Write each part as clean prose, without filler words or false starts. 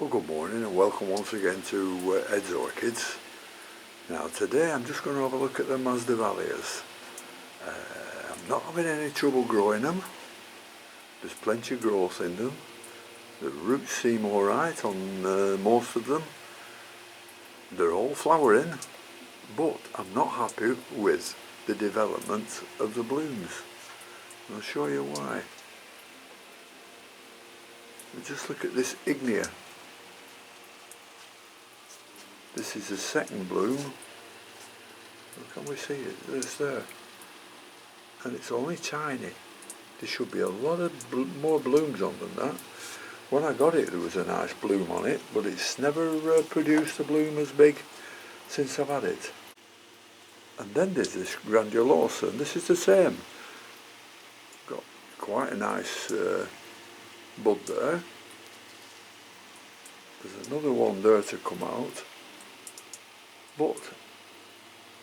Well, good morning and welcome once again to Ed's Orchids. Now today I'm just going to have a look at the Masdevallias. I'm not having any trouble growing them. There's plenty of growth in them. The roots seem alright on most of them. They're all flowering, but I'm not happy with the development of the blooms. I'll show you why. Just look at this Ignea. This is the second bloom. Can we see it? It's there. And it's only tiny. There should be a lot of more blooms on than that. When I got it there was a nice bloom on it, but it's never produced a bloom as big since I've had it. And then there's this Grandulosa, and this is the same. Got quite a nice bud there. There's another one there to come out. But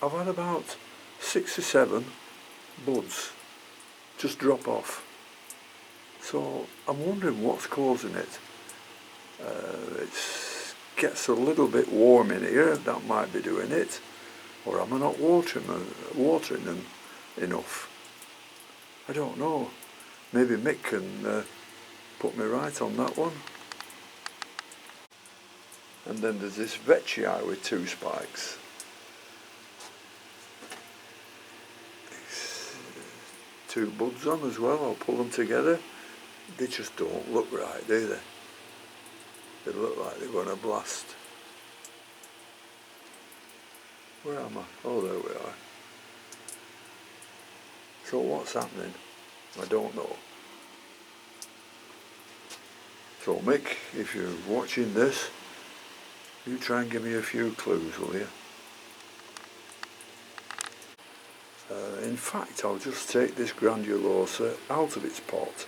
I've had about 6 or 7 buds just drop off. So I'm wondering what's causing it. It gets a little bit warm in here, that might be doing it. Or am I not watering them enough? I don't know. Maybe Mick can put me right on that one. And then there's this Veitchii with 2 spikes. It's 2 buds on as well. I'll pull them together. They just don't look right, do they? They look like they're going to blast. Where am I? Oh, there we are. So what's happening? I don't know. So Mick, if you're watching this, you try and give me a few clues, will you? In fact, I'll just take this Grandulosa out of its pot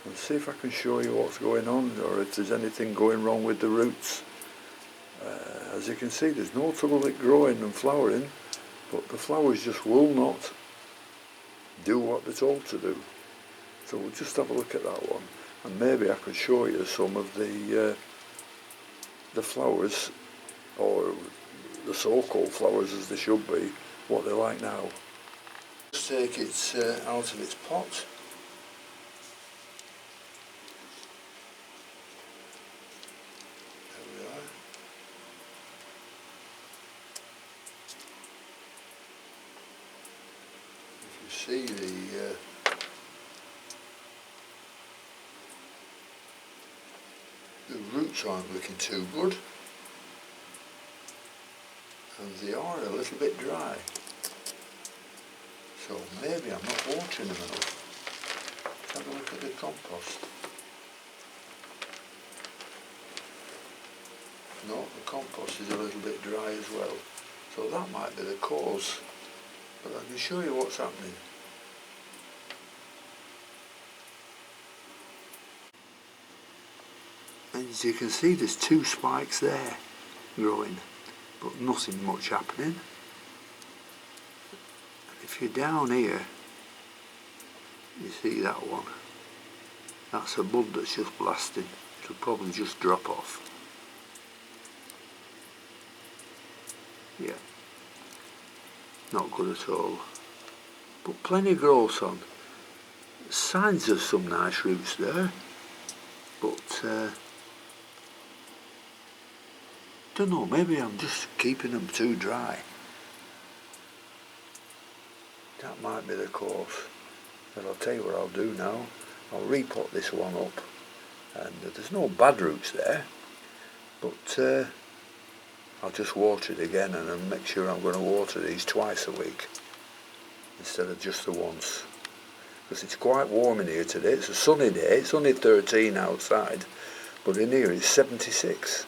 and see if I can show you what's going on, or if there's anything going wrong with the roots. As you can see, there's no trouble with growing and flowering, but the flowers just will not do what they're told to do. So we'll just have a look at that one, and maybe I can show you some of the flowers, or the so-called flowers as they should be, what they're like now. Just take it out of its pot. There we are. If you see the roots aren't looking too good, and they are a little bit dry, so maybe I'm not watering them enough. Let's have a look at the compost. No, the compost is a little bit dry as well, so that might be the cause, but I can show you what's happening. And as you can see, there's 2 spikes there growing, but nothing much happening. And if you're down here, you see that one. That's a bud that's just blasting. It'll probably just drop off. Yeah, not good at all. But plenty of growth on. Signs of some nice roots there, but don't know, maybe I'm just keeping them too dry. That might be the cause. But I'll tell you what I'll do now. I'll repot this one up, and there's no bad roots there, but I'll just water it again, and I'll make sure I'm going to water these twice a week instead of just the once, because it's quite warm in here today. It's a sunny day. It's only 13 outside, but in here it's 76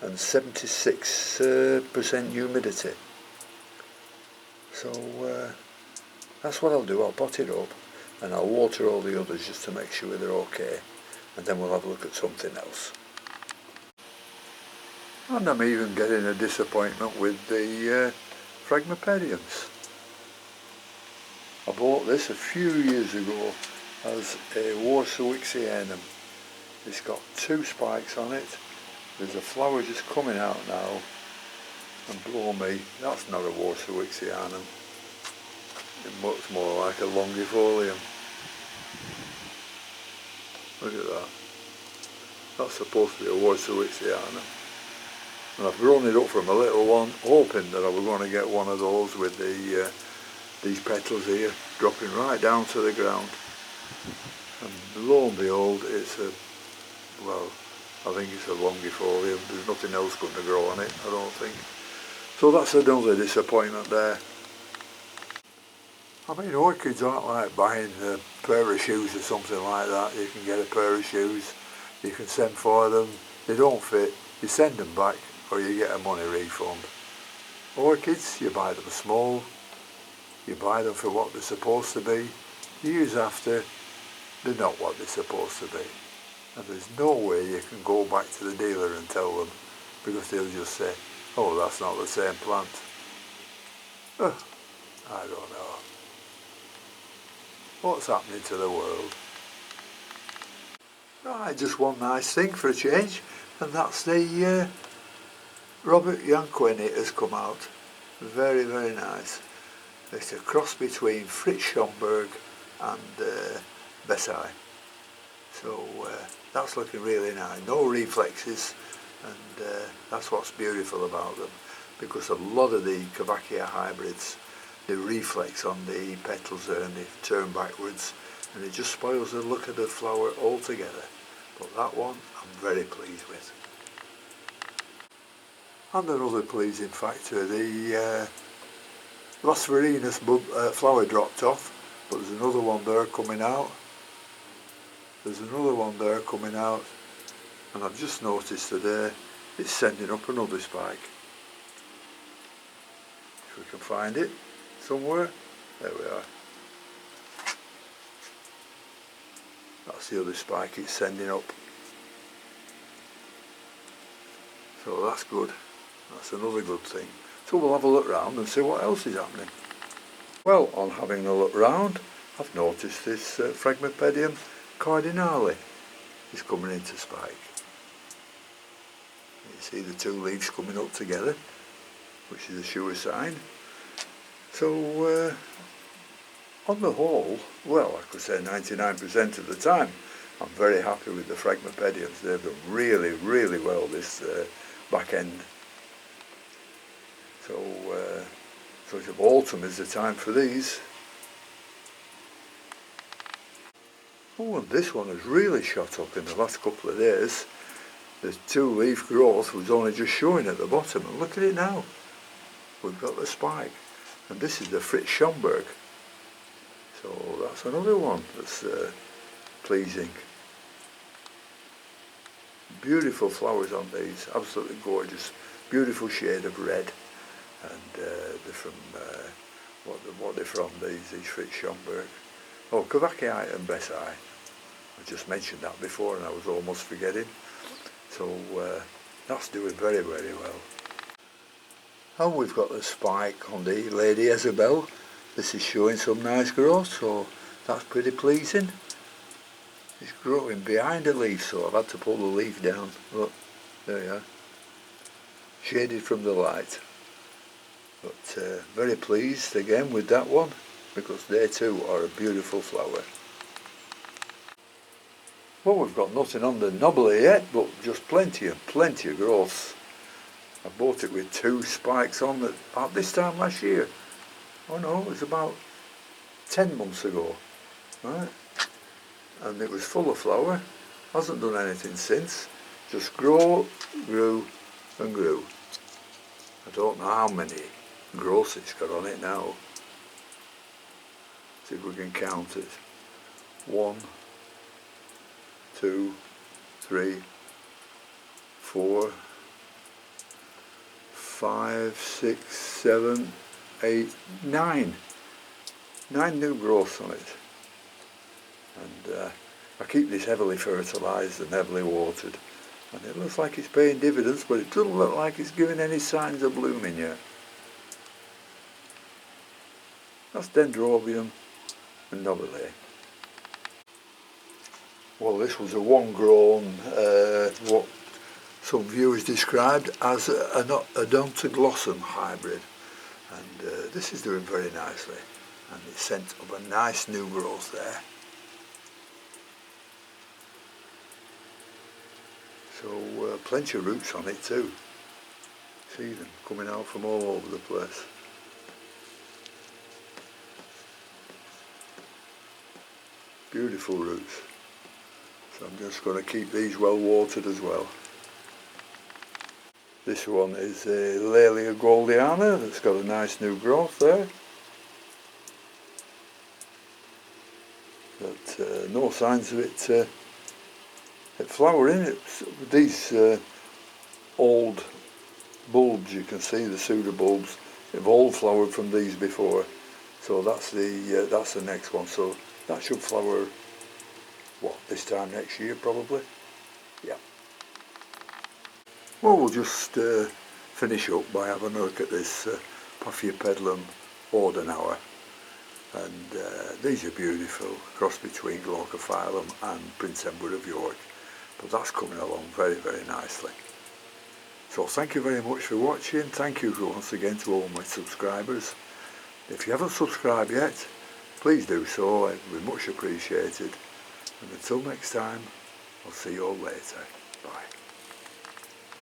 and 76% humidity. So that's what I'll do. I'll pot it up and I'll water all the others just to make sure they're okay, and then we'll have a look at something else. And I'm even getting a disappointment with the Phragmipediums. I bought this a few years ago as a Warscewixianum, It's got 2 spikes on it. There's a flower just coming out now, and blow me, that's not a Warsawixianum. It looks more like a longifolium. Look at that. That's supposed to be a Warsawixianum. And I've grown it up from a little one, hoping that I was going to get one of those with these petals here, dropping right down to the ground. And lo and behold, it's a, well, I think it's a longifolium. There's nothing else going to grow on it, I don't think. So that's another disappointment there. I mean, orchids aren't like buying a pair of shoes or something like that. You can get a pair of shoes, you can send for them, they don't fit, you send them back or you get a money refund. Orchids, you buy them small, you buy them for what they're supposed to be. Years after, they're not what they're supposed to be. And there's no way you can go back to the dealer and tell them, because they'll just say, oh, that's not the same plant. I don't know. What's happening to the world? Right, just one nice thing for a change, and that's the Robert Yanquini has come out. Very, very nice. It's a cross between Fritz Schomburg and Bessai. So that's looking really nice. No reflexes, and that's what's beautiful about them, because a lot of the Cavacia hybrids, they reflex on the petals there and they turn backwards, and it just spoils the look of the flower altogether. But that one I'm very pleased with. And another pleasing factor, the Lasverinus flower dropped off, but there's another one there coming out. There's another one there coming out, and I've just noticed today it's sending up another spike. If we can find it somewhere, there we are. That's the other spike it's sending up. So that's good. That's another good thing. So we'll have a look round and see what else is happening. Well, on having a look round, I've noticed this Phragmipedium cardinale is coming into spike. You see the 2 leaves coming up together, which is a sure sign. So on the whole, well, I could say 99% of the time, I'm very happy with the Phragmipediums. They've done really, really well this back end. So sort of autumn is the time for these. Oh, and this one has really shot up in the last couple of days. The 2-leaf growth was only just showing at the bottom, and look at it now. We've got the spike. And this is the Fritz Schomburg. So that's another one that's pleasing. Beautiful flowers on these, absolutely gorgeous. Beautiful shade of red. And they're from, what they're from, these Fritz Schomburg. Oh, Cavacia and Bessai. I just mentioned that before and I was almost forgetting. So that's doing very, very well. And we've got the spike on the Lady Isabel. This is showing some nice growth, so that's pretty pleasing. It's growing behind a leaf, so I've had to pull the leaf down. Look, there you are. Shaded from the light. But very pleased again with that one, because they too are a beautiful flower. Well, we've got nothing on the Nobile yet, but just plenty of growth. I bought it with 2 spikes on about this time last year. Oh no, it was about 10 months ago, right? And it was full of flower, hasn't done anything since, just grew and grew. I don't know how many growths it's got on it now. See if we can count it. 1, 2, 3, 4, 5, 6, 7, 8, 9. 9 new growths on it. And I keep this heavily fertilised and heavily watered. And it looks like it's paying dividends, but it doesn't look like it's giving any signs of blooming yet. That's Dendrobium and Nobile. Well, this was a one-grown, what some viewers described as an Odontoglossum hybrid, and this is doing very nicely, and it sent up a nice new growth there. So plenty of roots on it too. See them coming out from all over the place. Beautiful roots. So I'm just going to keep these well watered as well. This one is a Laelia goldiana that's got a nice new growth there. But no signs of it flowering. These old bulbs, you can see the pseudobulbs, have all flowered from these before. So that's the next one. So that should flower, what, this time next year probably? Yeah. Well, we'll just finish up by having a look at this Paphiopedilum ordinauer. And these are beautiful, cross between Glaucophyllum and Prince Edward of York. But that's coming along very, very nicely. So thank you very much for watching. Thank you once again to all my subscribers. If you haven't subscribed yet, please do so. It would be much appreciated. And until next time, I'll see you all later. Bye.